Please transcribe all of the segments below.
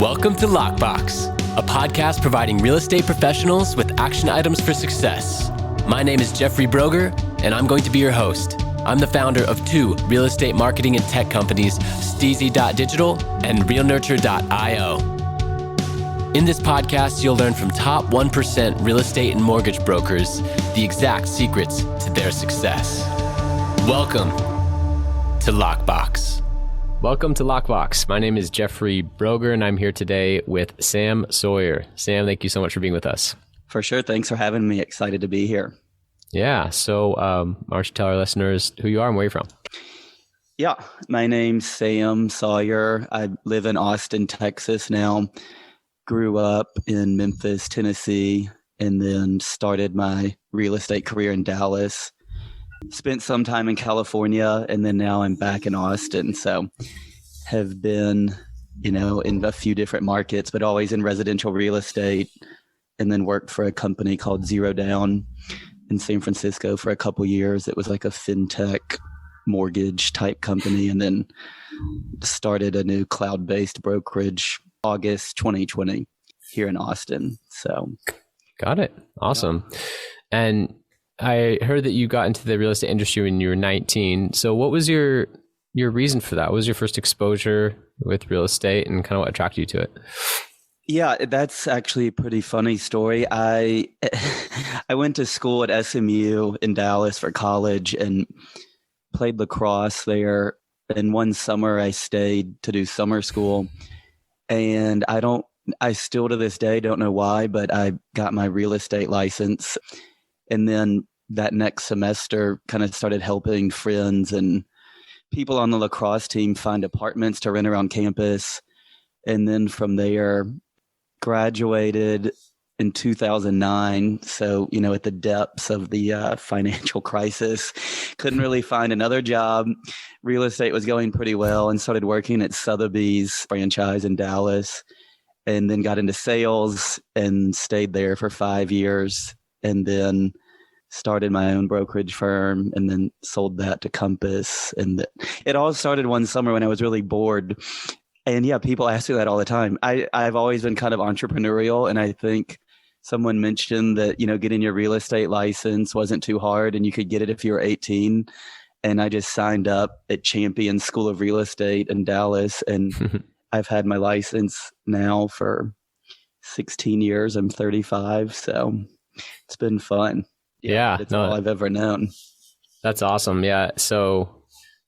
Welcome to Lockbox, a podcast providing real estate professionals with action items for success. My name is Jeffrey Broger, and I'm going to be your host. I'm the founder of two real estate marketing and tech companies, STEEZY.Digital and RealNurture.io. In this podcast, you'll learn from top 1% real estate and mortgage brokers the exact secrets to their success. Welcome to Lockbox. Welcome to Lockbox. My name is Jeffrey Broger, and I'm here today with Sam Sawyer. Sam, thank you so much for being with us. For sure. Thanks for having me. Excited to be here. Yeah. So why don't you tell our listeners who you are and where you're from? Yeah. My name's Sam Sawyer. I live in Austin, Texas now. Grew up in Memphis, Tennessee, and then started my real estate career in Dallas. Spent some time in California, and then now I'm back in Austin. So have been, in a few different markets, but always in residential real estate, and then worked for a company called Zero Down in San Francisco for a couple years. It was like a fintech mortgage type company, and then started a new cloud-based brokerage August 2020 here in Austin. So got it. Awesome. Yeah. And I heard that you got into the real estate industry when you were 19. So what was your reason for that? What was your first exposure with real estate and kind of what attracted you to it? Yeah, that's actually a pretty funny story. I went to school at SMU in Dallas for college and played lacrosse there. And one summer I stayed to do summer school. And I still to this day don't know why, but I got my real estate license. And then that next semester kind of started helping friends and people on the lacrosse team find apartments to rent around campus. And then from there, graduated in 2009. So, at the depths of the financial crisis, couldn't really find another job. Real estate was going pretty well and started working at Sotheby's franchise in Dallas, and then got into sales and stayed there for 5 years. And then started my own brokerage firm and then sold that to Compass. And it all started one summer when I was really bored. And yeah, people ask me that all the time. I've always been kind of entrepreneurial. And I think someone mentioned that, getting your real estate license wasn't too hard and you could get it if you were 18. And I just signed up at Champion School of Real Estate in Dallas. And I've had my license now for 16 years. I'm 35. So it's been fun. Yeah. It's all I've ever known. That's awesome. Yeah. So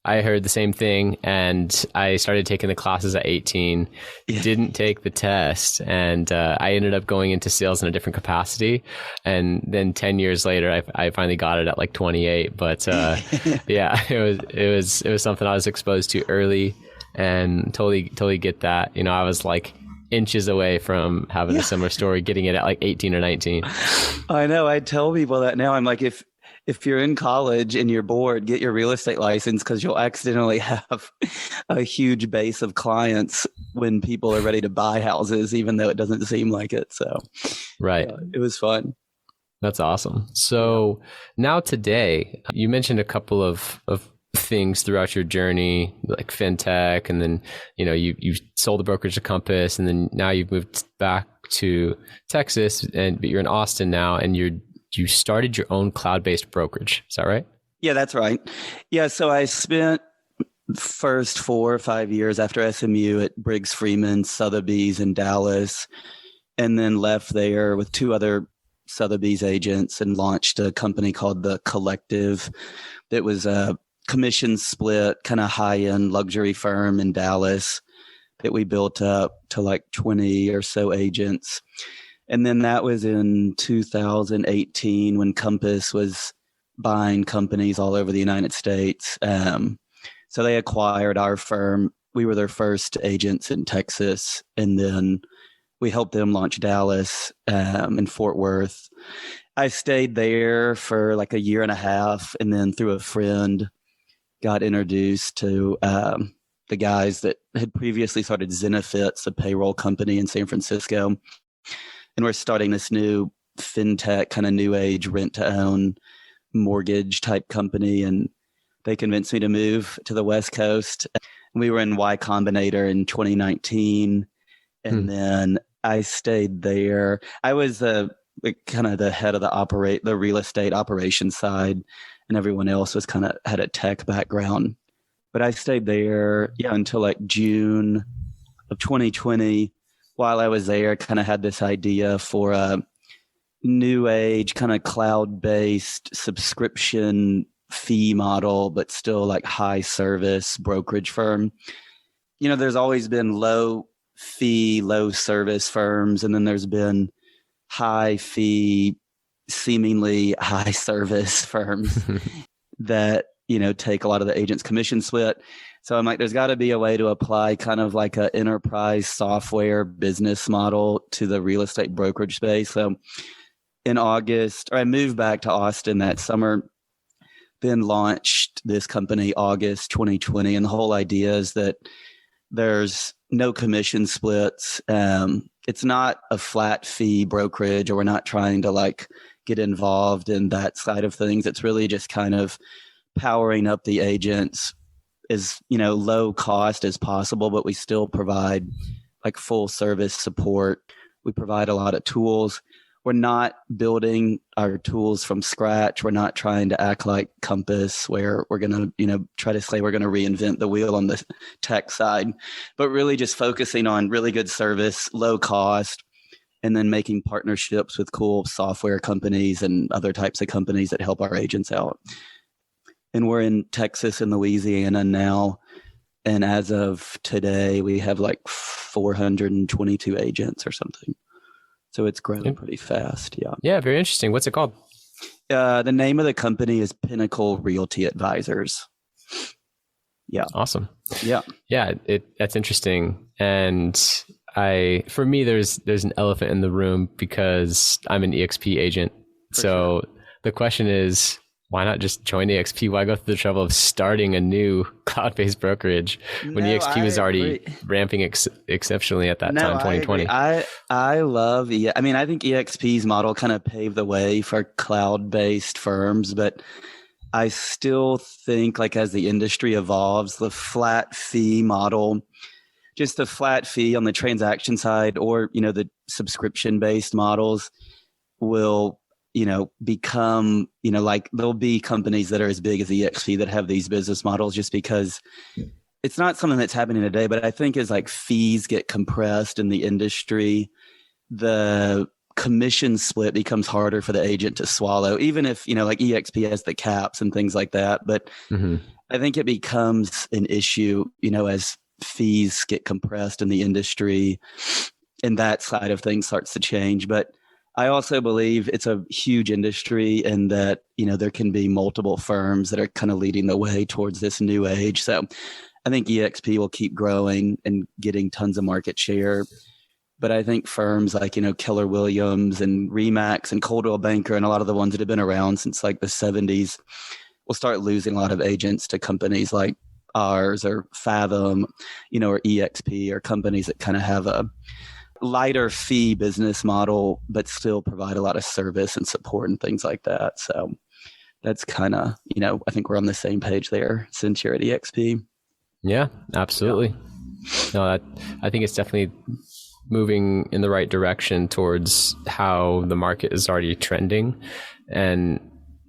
I heard the same thing, and I started taking the classes at 18, didn't take the test, and I ended up going into sales in a different capacity. And then 10 years later, I finally got it at like 28. But yeah, it was something I was exposed to early, and totally get that. I was like inches away from having a similar story, getting it at like 18 or 19. I know. I tell people that now. I'm like, if you're in college and you're bored, get your real estate license, because you'll accidentally have a huge base of clients when people are ready to buy houses, even though it doesn't seem like it. So right. It was fun. That's awesome. So now today, you mentioned a couple of things throughout your journey, like fintech, and then you sold the brokerage to Compass, and then now you've moved back to Texas, but you're in Austin now, and you started your own cloud-based brokerage. Is that right? Yeah, that's right. Yeah, so I spent first 4 or 5 years after SMU at Briggs Freeman, Sotheby's in Dallas, and then left there with 2 other Sotheby's agents and launched a company called The Collective that was a commission split, kind of high-end luxury firm in Dallas that we built up to like 20 or so agents. And then that was in 2018 when Compass was buying companies all over the United States. So they acquired our firm. We were their first agents in Texas. And then we helped them launch Dallas and Fort Worth. I stayed there for like a year and a half, and then through a friend, got introduced to the guys that had previously started Zenefits, a payroll company in San Francisco. And we're starting this new fintech, kind of new age rent-to-own mortgage type company. And they convinced me to move to the West Coast. We were in Y Combinator in 2019. And then I stayed there. I was kind of the head of the real estate operations side, and everyone else was kind of had a tech background. But I stayed there, until like June of 2020. While I was there, kind of had this idea for a new age kind of cloud-based subscription fee model, but still like high service brokerage firm. There's always been low fee, low service firms, and then there's been high fee, seemingly high service firms that, take a lot of the agent's commission split. So I'm like, there's got to be a way to apply kind of like an enterprise software business model to the real estate brokerage space. So in August, or I moved back to Austin that summer, then launched this company August 2020. And the whole idea is that there's no commission splits. It's not a flat fee brokerage, or we're not trying to like get involved in that side of things. It's really just kind of powering up the agents as low cost as possible, but we still provide like full service support. We provide a lot of tools. We're not building our tools from scratch. We're not trying to act like Compass, where we're going to, try to say we're going to reinvent the wheel on the tech side, but really just focusing on really good service, low cost, and then making partnerships with cool software companies and other types of companies that help our agents out. And we're in Texas and Louisiana now. And as of today, we have like 422 agents or something. So it's growing pretty fast. Yeah. Yeah. Very interesting. What's it called? The name of the company is Pinnacle Realty Advisors. Yeah. Awesome. Yeah. Yeah. That's interesting. And for me, there's an elephant in the room because I'm an EXP agent. So the question is, why not just join EXP? Why go through the trouble of starting a new cloud-based brokerage when EXP was already ramping exceptionally at that time, 2020? I love I think EXP's model kind of paved the way for cloud-based firms, but I still think like as the industry evolves, the flat fee model, just the flat fee on the transaction side, or the subscription-based models will become, like there'll be companies that are as big as EXP that have these business models, just because it's not something that's happening today. But I think as like fees get compressed in the industry, the commission split becomes harder for the agent to swallow, even if, like EXP has the caps and things like that. But I think it becomes an issue, as fees get compressed in the industry and that side of things starts to change. But I also believe it's a huge industry, and that, there can be multiple firms that are kind of leading the way towards this new age. So I think EXP will keep growing and getting tons of market share. But I think firms like, Keller Williams and Remax and Coldwell Banker and a lot of the ones that have been around since like the 70s will start losing a lot of agents to companies like ours or Fathom, or EXP, or companies that kind of have a lighter fee business model, but still provide a lot of service and support and things like that. So that's kind of, I think we're on the same page there since you're at EXP. Yeah, absolutely. Yeah. No, I think it's definitely moving in the right direction towards how the market is already trending. And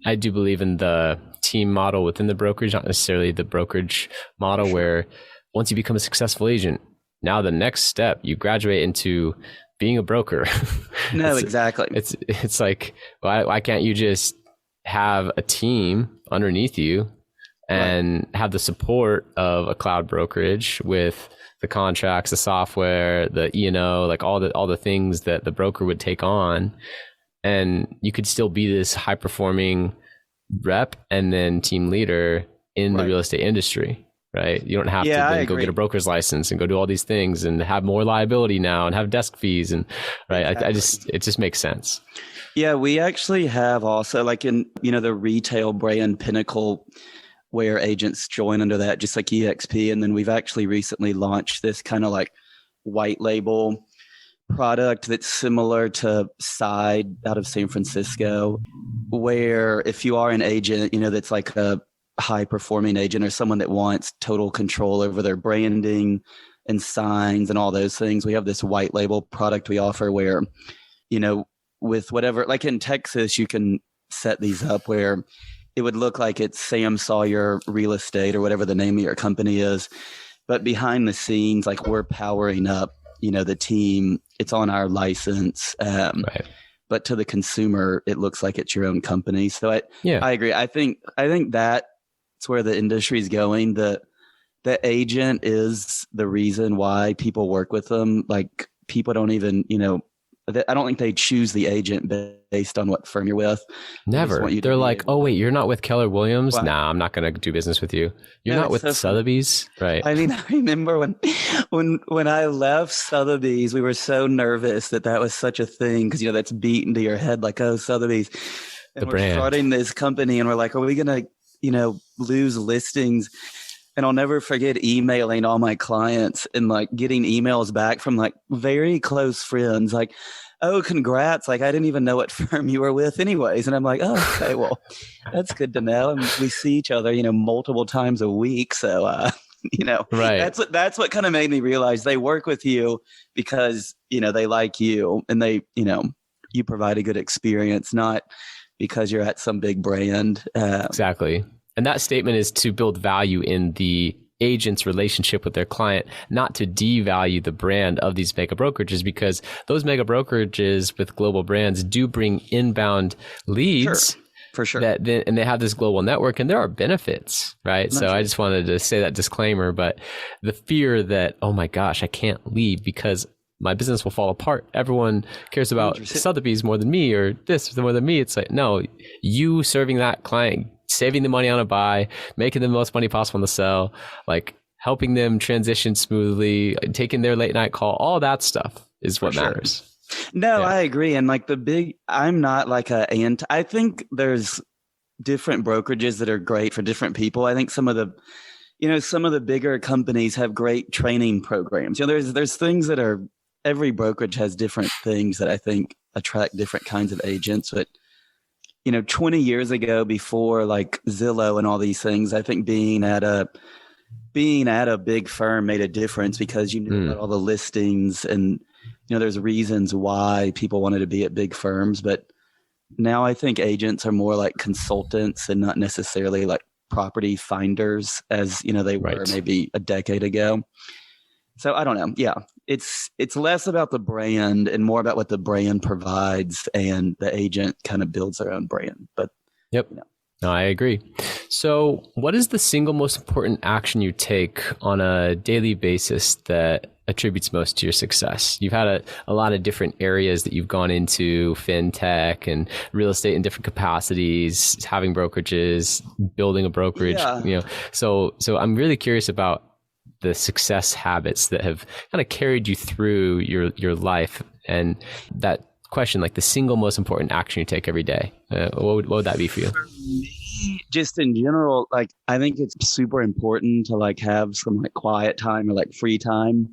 I do believe in the team model within the brokerage, not necessarily the brokerage model where once you become a successful agent, now the next step, you graduate into being a broker. No, exactly. It's like, why can't you just have a team underneath you and have the support of a cloud brokerage with the contracts, the software, the E&O, like all the things that the broker would take on, and you could still be this high performing rep and then team leader in the real estate industry. Right. You don't have to then go get a broker's license and go do all these things and have more liability now and have desk fees. And Exactly. It just makes sense. Yeah. We actually have also like in, the retail brand Pinnacle, where agents join under that, just like EXP. And then we've actually recently launched this kind of like white label product that's similar to Side out of San Francisco, where if you are an agent, that's like a high performing agent or someone that wants total control over their branding and signs and all those things. We have this white label product we offer where, with whatever, like in Texas, you can set these up where it would look like it's Sam Sawyer Real Estate or whatever the name of your company is. But behind the scenes, like we're powering up, the team. It's on our license. Right. But to the consumer, it looks like it's your own company. So I agree. I think that's where the industry is going. The agent is the reason why people work with them. Like people don't even, I don't think they choose the agent based on what firm you're with. Never. They're like, oh, wait, you're not with Keller Williams? Wow. Nah, I'm not going to do business with you. You're not with Sotheby's? Right. I mean, I remember when I left Sotheby's, we were so nervous that was such a thing because, that's beaten to your head like, oh, Sotheby's. And we're brand. Starting this company and we're like, are we going to, lose listings? And I'll never forget emailing all my clients and like getting emails back from like very close friends, like, oh, congrats. Like, I didn't even know what firm you were with anyways. And I'm like, oh, okay, well, that's good to know. And we see each other, multiple times a week. So, right. That's what kind of made me realize they work with you because, they like you and they, you provide a good experience, not because you're at some big brand. Exactly. And that statement is to build value in the agent's relationship with their client, not to devalue the brand of these mega brokerages, because those mega brokerages with global brands do bring inbound leads. Sure. For sure. And they have this global network and there are benefits, right? So I just wanted to say that disclaimer, but the fear that, oh my gosh, I can't leave because my business will fall apart. Everyone cares about Sotheby's more than me or this more than me. It's like, no, you serving that client, saving the money on a buy, making the most money possible on the sell, like helping them transition smoothly, taking their late night call, all that stuff is what matters. No, I agree. And like I'm not like I think there's different brokerages that are great for different people. I think some of the bigger companies have great training programs. There's things that are, every brokerage has different things that I think attract different kinds of agents. But 20 years ago, before like Zillow and all these things, I think being at a big firm made a difference because you knew about all the listings and, there's reasons why people wanted to be at big firms. But now I think agents are more like consultants and not necessarily like property finders as, they were maybe a decade ago. So I don't know. Yeah. It's less about the brand and more about what the brand provides, and the agent kind of builds their own brand. But yep. No, I agree. So what is the single most important action you take on a daily basis that attributes most to your success? You've had a lot of different areas that you've gone into, fintech and real estate in different capacities, having brokerages, building a brokerage, so I'm really curious about the success habits that have kind of carried you through your life, and that question, like the single most important action you take every day. What would that be for you? For me, just in general, like I think it's super important to like have some like quiet time or like free time.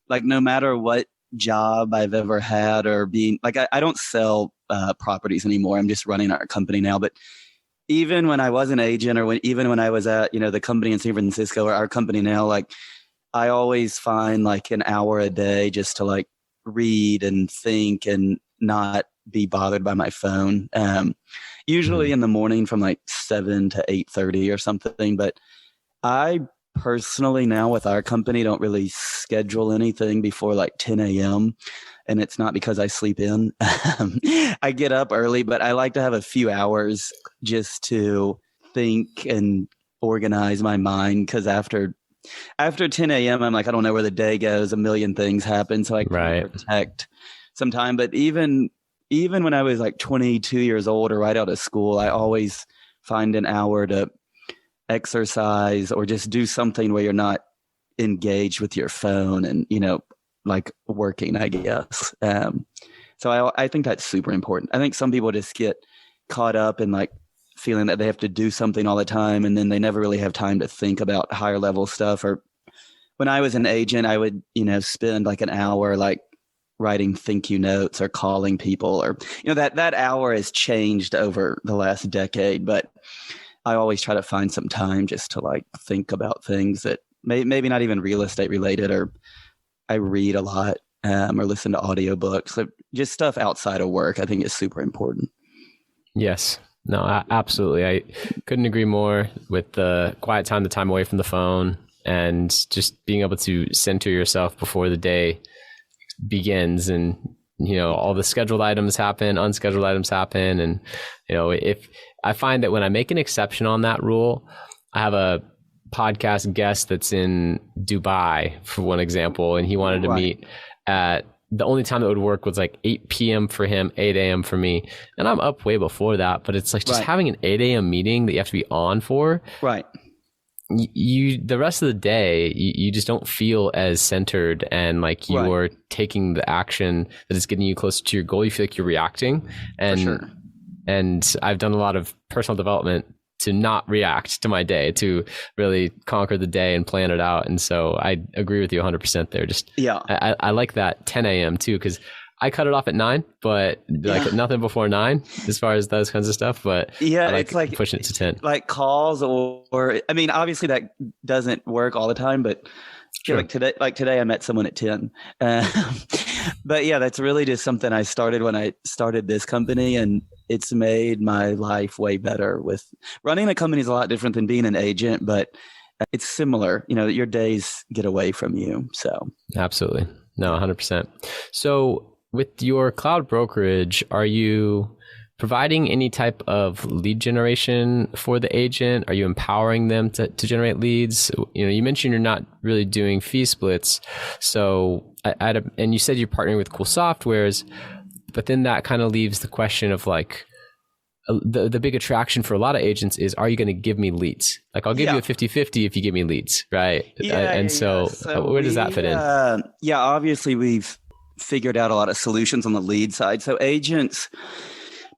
Like no matter what job I've ever had or being like, I don't sell properties anymore. I'm just running our company now. But even when I was an agent or even when I was at, the company in San Francisco or our company now, like I always find like an hour a day just to like read and think and not be bothered by my phone. Usually in the morning from like 7 to 8:30 or something. But I personally now with our company don't really schedule anything before like 10 a.m. And it's not because I sleep in. I get up early, but I like to have a few hours just to think and organize my mind. Because after 10 a.m., I'm like, I don't know where the day goes. A million things happen. So I can protect some time. But even when I was like 22 years old or right out of school, I always find an hour to exercise or just do something where you're not engaged with your phone and, like working, I guess. So I think that's super important. I think some people just get caught up in like feeling that they have to do something all the time, and then they never really have time to think about higher level stuff. Or when I was an agent, I would, spend like an hour like writing thank you notes or calling people, or, that hour has changed over the last decade, but I always try to find some time just to like think about things that maybe not even real estate related or I read a lot or listen to audiobooks. So just stuff outside of work, I think is super important. Yes. No, absolutely. I couldn't agree more with the quiet time, the time away from the phone, and just being able to center yourself before the day begins. And, all the scheduled items happen, unscheduled items happen. And, if I find that when I make an exception on that rule, I have a podcast guest that's in Dubai, for one example, and he wanted to meet at the only time that would work was like 8 p.m. for him, 8 a.m. for me. And I'm up way before that, but it's like just having an 8 a.m. meeting that you have to be on for. Right. You the rest of the day, you just don't feel as centered and like you're taking the action that is getting you closer to your goal. You feel like you're reacting. And, for sure. And I've done a lot of personal development to not react to my day, to really conquer the day and plan it out. And so I agree with you 100% there. Just, I like that 10 a.m. too, because I cut it off at 9, but like nothing before 9 as far as those kinds of stuff. But I it's like pushing it to 10. Like calls or I mean, obviously that doesn't work all the time, but like today I met someone at 10. But yeah, that's really just something I started when I started this company, and it's made my life way better. With running a company is a lot different than being an agent, but it's similar. Your days get away from you. So absolutely. No, 100%. So with your cloud brokerage, are you providing any type of lead generation for the agent? Are you empowering them to generate leads? You mentioned you're not really doing fee splits. So and you said you're partnering with cool softwares, but then that kind of leaves the question of like, the big attraction for a lot of agents is, are you going to give me leads? Like, I'll give you a 50-50 if you give me leads, right? So where does that fit in? Obviously we've figured out a lot of solutions on the lead side. So agents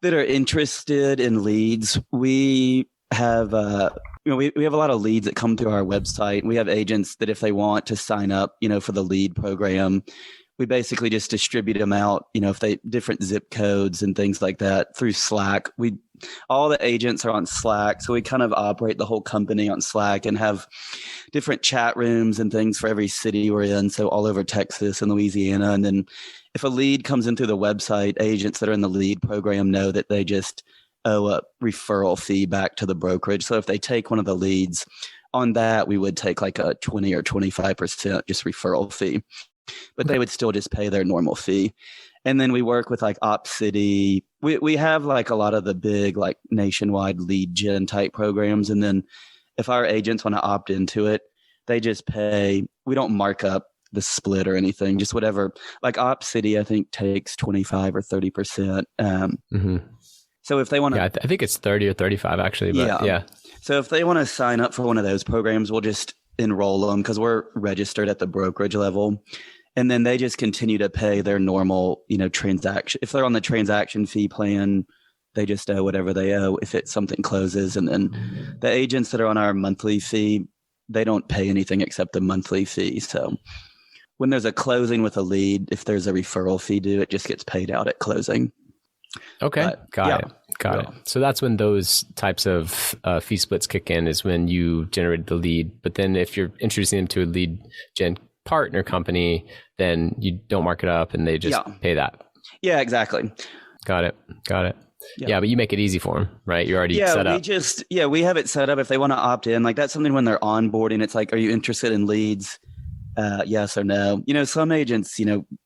that are interested in leads, we have we have a lot of leads that come through our website. We have agents that if they want to sign up, for the lead program, we basically just distribute them out, if they different zip codes and things like that through Slack. All the agents are on Slack. So we kind of operate the whole company on Slack and have different chat rooms and things for every city we're in. So all over Texas and Louisiana. And then if a lead comes in through the website, agents that are in the lead program know that they just owe a referral fee back to the brokerage. So if they take one of the leads on that, we would take like a 20 or 25% just referral fee, but they would still just pay their normal fee. And then we work with like OpCity. We have like a lot of the big like nationwide lead gen type programs. And then if our agents want to opt into it, they just pay. We don't mark up the split or anything, just whatever. Like OpCity, I think takes 25 or 30%. So if they want to, I think it's 30 or 35 actually. But yeah. So if they want to sign up for one of those programs, we'll just enroll them because we're registered at the brokerage level. And then they just continue to pay their normal, transaction. If they're on the transaction fee plan, they just owe whatever they owe if it's something closes. And then the agents that are on our monthly fee, they don't pay anything except the monthly fee. So when there's a closing with a lead, if there's a referral fee due, it just gets paid out at closing. Okay. Got it. So that's when those types of fee splits kick in, is when you generate the lead. But then if you're introducing them to a lead gen partner company, then you don't mark it up and they just pay that. Yeah, exactly. Got it. Yeah, but you make it easy for them, right? You're already set up. We have it set up. If they want to opt in, like that's something when they're onboarding, it's like, are you interested in leads? Yes or no. Some agents,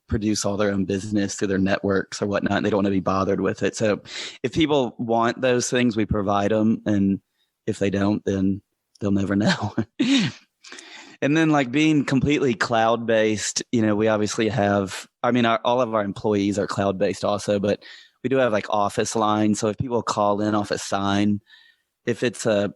produce all their own business through their networks or whatnot, and they don't want to be bothered with it. So if people want those things, we provide them. And if they don't, then they'll never know. And then like being completely cloud-based, we obviously have, all of our employees are cloud-based also, but we do have like office lines. So if people call in off a sign, if it's a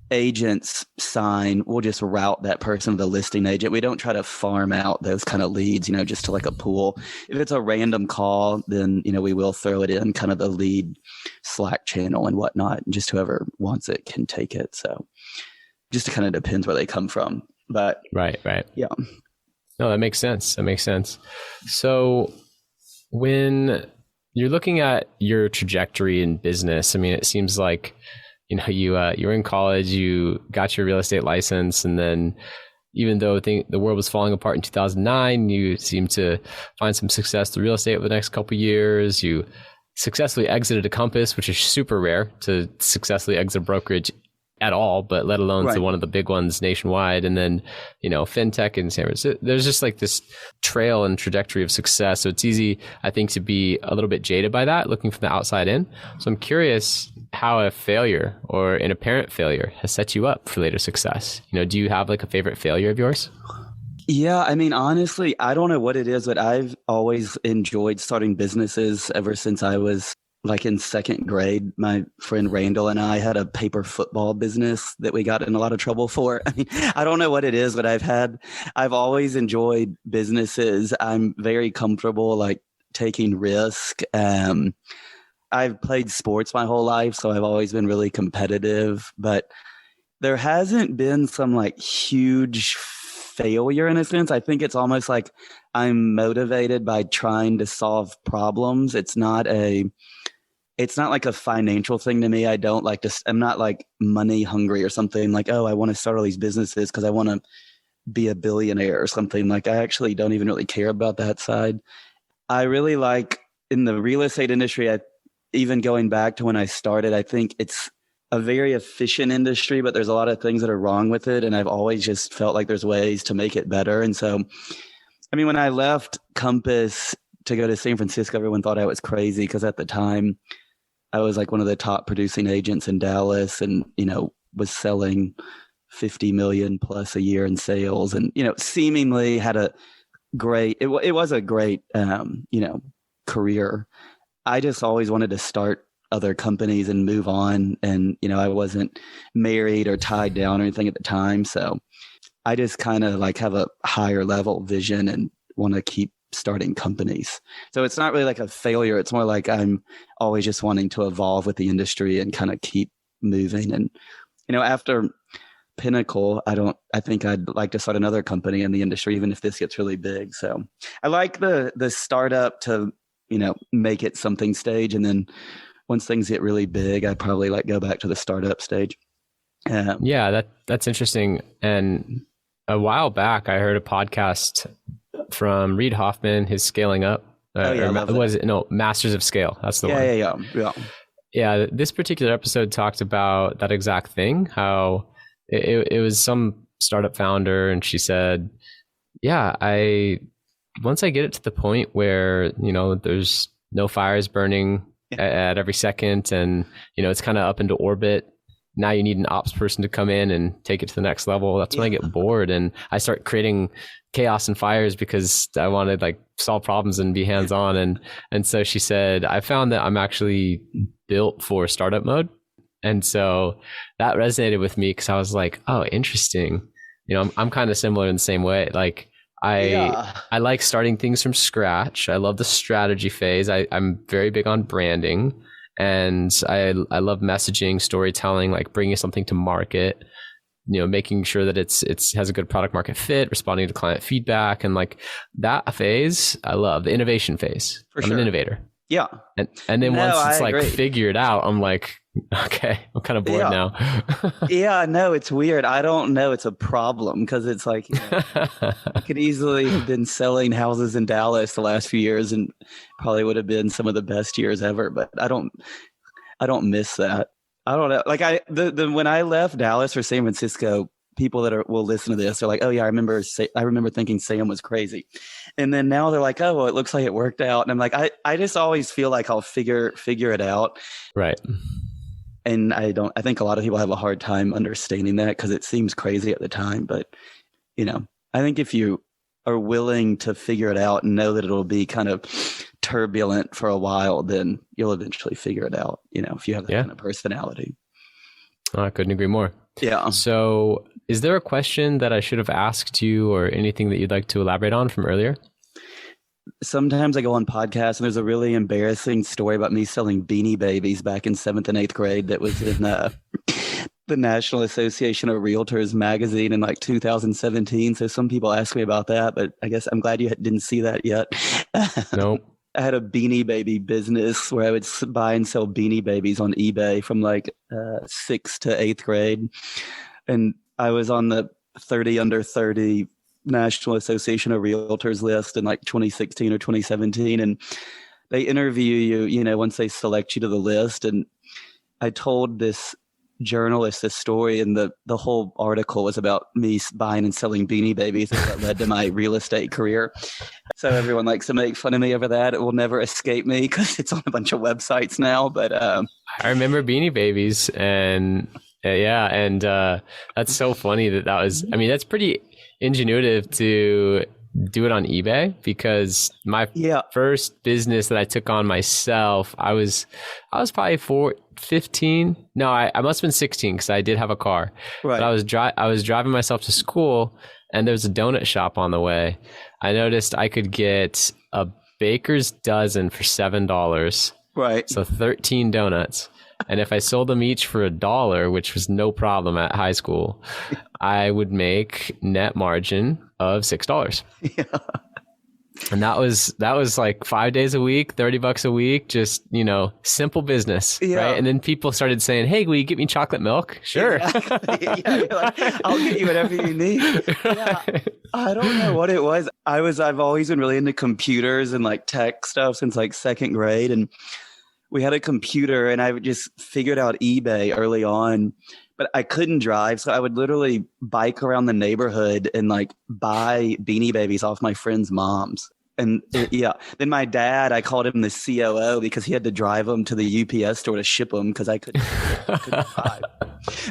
agent's sign, we'll just route that person to the listing agent. We don't try to farm out those kind of leads, just to like a pool. If it's a random call, then, we will throw it in kind of the lead Slack channel and whatnot. And just whoever wants it can take it. So just kind of depends where they come from. But right. Yeah. No, that makes sense. So when you're looking at your trajectory in business, it seems like, you were in college, you got your real estate license, and then even though the world was falling apart in 2009, you seemed to find some success through real estate over the next couple of years. You successfully exited a Compass, which is super rare to successfully exit a brokerage at all, but let alone to one of the big ones nationwide. And then, fintech in San Francisco. There's just like this trail and trajectory of success. So it's easy, I think, to be a little bit jaded by that, looking from the outside in. So I'm curious how a failure or an apparent failure has set you up for later success. Do you have like a favorite failure of yours? Yeah, I mean, honestly, I don't know what it is, but I've always enjoyed starting businesses ever since I was like in second grade. My friend Randall and I had a paper football business that we got in a lot of trouble for. I mean, I don't know what it is, but I've always enjoyed businesses. I'm very comfortable like taking risk. I've played sports my whole life, so I've always been really competitive, but there hasn't been some like huge failure in a sense. I think it's almost like I'm motivated by trying to solve problems. It's not like a financial thing to me. I'm not like money hungry or something like, oh, I want to start all these businesses because I want to be a billionaire or something. Like I actually don't even really care about that side. I really like in the real estate industry, even going back to when I started, I think it's a very efficient industry, but there's a lot of things that are wrong with it. And I've always just felt like there's ways to make it better. And so, I mean, when I left Compass to go to San Francisco, everyone thought I was crazy because at the time I was like one of the top producing agents in Dallas and, was selling 50 million plus a year in sales and, seemingly had it was a great, career. I just always wanted to start other companies and move on. And, I wasn't married or tied down or anything at the time. So I just kind of like have a higher level vision and want to keep starting companies. So it's not really like a failure. It's more like I'm always just wanting to evolve with the industry and kind of keep moving. And, after Pinnacle, I think I'd like to start another company in the industry, even if this gets really big. So I like the startup to, make it something stage. And then once things get really big, I'd probably like go back to the startup stage. Yeah, that's interesting. And a while back, I heard a podcast from Reid Hoffman, his Scaling Up. Masters of Scale. That's the one. Yeah. This particular episode talked about that exact thing, how it was some startup founder, and she said, once I get it to the point where, there's no fires burning at every second and, it's kind of up into orbit. Now you need an ops person to come in and take it to the next level. That's when I get bored and I start creating chaos and fires because I want to like solve problems and be hands-on. And so she said, I found that I'm actually built for startup mode. And so that resonated with me because I was like, oh, interesting. I'm kind of similar in the same way. Like I like starting things from scratch. I love the strategy phase. I'm very big on branding. And I love messaging, storytelling, like bringing something to market, making sure that it has a good product market fit, responding to client feedback, and like that phase, I love the innovation phase. I'm an innovator. Yeah. And then once it's like figured out, I'm like, okay, I'm kind of bored now. Yeah, no, it's weird. I don't know. It's a problem because it's like, I could easily have been selling houses in Dallas the last few years and probably would have been some of the best years ever, but I don't miss that. I don't know. Like when I left Dallas for San Francisco, people that will listen to this are like, oh yeah, I remember thinking Sam was crazy. And then now they're like, oh, well, it looks like it worked out. And I'm like, I just always feel like I'll figure it out. Right. And I think a lot of people have a hard time understanding that because it seems crazy at the time. But, I think if you are willing to figure it out and know that it'll be kind of turbulent for a while, then you'll eventually figure it out, if you have that kind of personality. I couldn't agree more. Yeah. So is there a question that I should have asked you or anything that you'd like to elaborate on from earlier? Sometimes I go on podcasts and there's a really embarrassing story about me selling Beanie Babies back in 7th and 8th grade that was in the National Association of Realtors magazine in like 2017. So some people ask me about that, but I guess I'm glad you didn't see that yet. Nope. I had a Beanie Baby business where I would buy and sell Beanie Babies on eBay from like 6th to 8th grade. And I was on the 30 under 30 National Association of Realtors list in like 2016 or 2017. And they interview you, you know, once they select you to the list. And I told this journalist this story, and the whole article was about me buying and selling Beanie Babies that led to my real estate career. So everyone likes to make fun of me over that. It will never escape me because it's on a bunch of websites now. But I remember Beanie Babies, and that's so funny that was. I mean, that's pretty ingenuitive to do it on eBay, because my first business that I took on myself, I was probably 15. No, I must have been 16 because I did have a car. Right. But I was driving myself to school, and there was a donut shop on the way. I noticed I could get a baker's dozen for $7. Right. So 13 donuts. And if I sold them each for $1, which was no problem at high school, I would make net margin of $6. Yeah. And that was like 5 days a week, $30 a week, just, you know, simple business. Yeah. Right. And then people started saying, "Hey, will you get me chocolate milk?" Sure. Exactly. Yeah, you're like, I'll get you whatever you need. Yeah. I don't know what it was. I've always been really into computers and like tech stuff since like second grade. And we had a computer, and I just figured out eBay early on, but I couldn't drive. So I would literally bike around the neighborhood and like buy Beanie Babies off my friends' moms. And then my dad, I called him the COO because he had to drive them to the UPS store to ship them because I couldn't drive.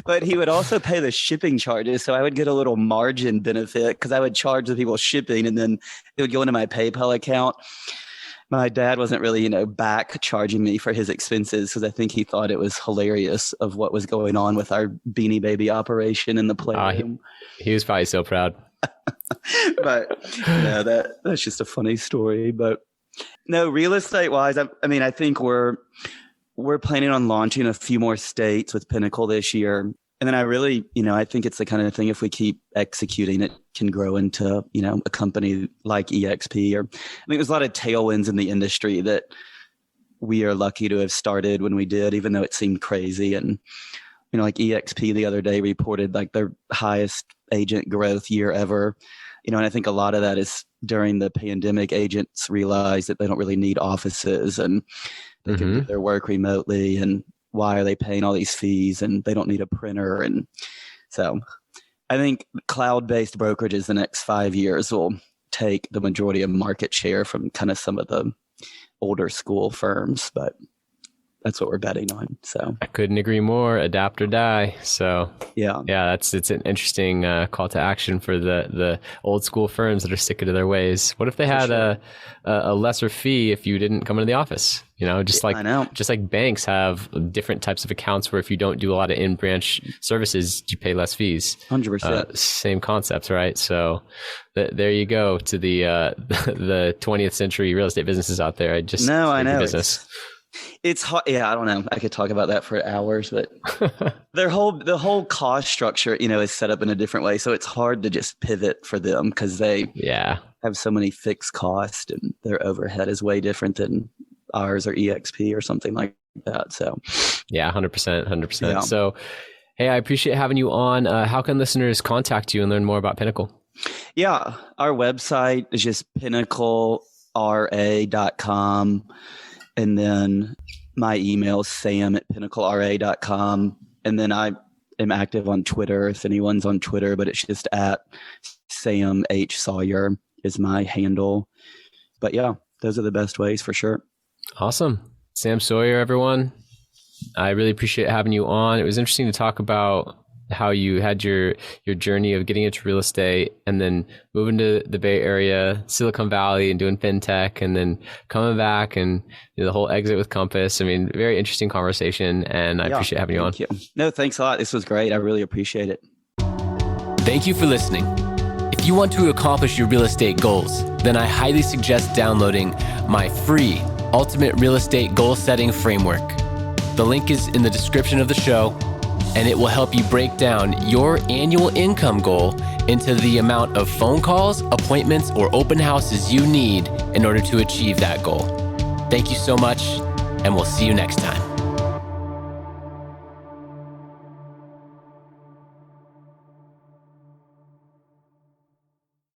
But he would also pay the shipping charges. So I would get a little margin benefit because I would charge the people shipping, and then it would go into my PayPal account. My dad wasn't really, back charging me for his expenses because I think he thought it was hilarious of what was going on with our Beanie Baby operation in the playroom. He was probably so proud. But that's just a funny story. But no, real estate wise, I mean, I think we're planning on launching a few more states with Pinnacle this year. And then I really, I think it's the kind of thing, if we keep executing, it can grow into, a company like EXP. Or I think there's a lot of tailwinds in the industry that we are lucky to have started when we did, even though it seemed crazy. And, like EXP the other day reported like their highest agent growth year ever. And I think a lot of that is during the pandemic, agents realized that they don't really need offices and they can do their work remotely, and why are they paying all these fees, and they don't need a printer. And so I think cloud-based brokerages the next 5 years will take the majority of market share from kind of some of the older school firms, but that's what we're betting on. So I couldn't agree more. Adapt or die. So yeah, it's an interesting call to action for the old school firms that are sticking to their ways. What if they had a lesser fee if you didn't come into the office? Just like banks have different types of accounts where if you don't do a lot of in-branch services, you pay less fees. 100%. Same concepts, right? So there you go to the 20th century real estate businesses out there. I know. Business. It's hard. Yeah, I don't know. I could talk about that for hours, but the whole cost structure, is set up in a different way. So it's hard to just pivot for them because they have so many fixed costs, and their overhead is way different than ours or EXP or something like that. So 100%. Yeah. So, hey, I appreciate having you on. How can listeners contact you and learn more about Pinnacle? Yeah, our website is just pinnaclera.com. And then my email is sam@pinnaclera.com. And then I am active on Twitter if anyone's on Twitter, but it's just at Sam H. Sawyer is my handle. But yeah, those are the best ways for sure. Awesome. Sam Sawyer, everyone. I really appreciate having you on. It was interesting to talk about how you had your journey of getting into real estate and then moving to the Bay Area, Silicon Valley, and doing fintech, and then coming back and the whole exit with Compass. I mean, very interesting conversation, and I appreciate having you on. Thank you. No, thanks a lot. This was great. I really appreciate it. Thank you for listening. If you want to accomplish your real estate goals, then I highly suggest downloading my free Ultimate Real Estate Goal Setting Framework. The link is in the description of the show, and it will help you break down your annual income goal into the amount of phone calls, appointments, or open houses you need in order to achieve that goal. Thank you so much, and we'll see you next time.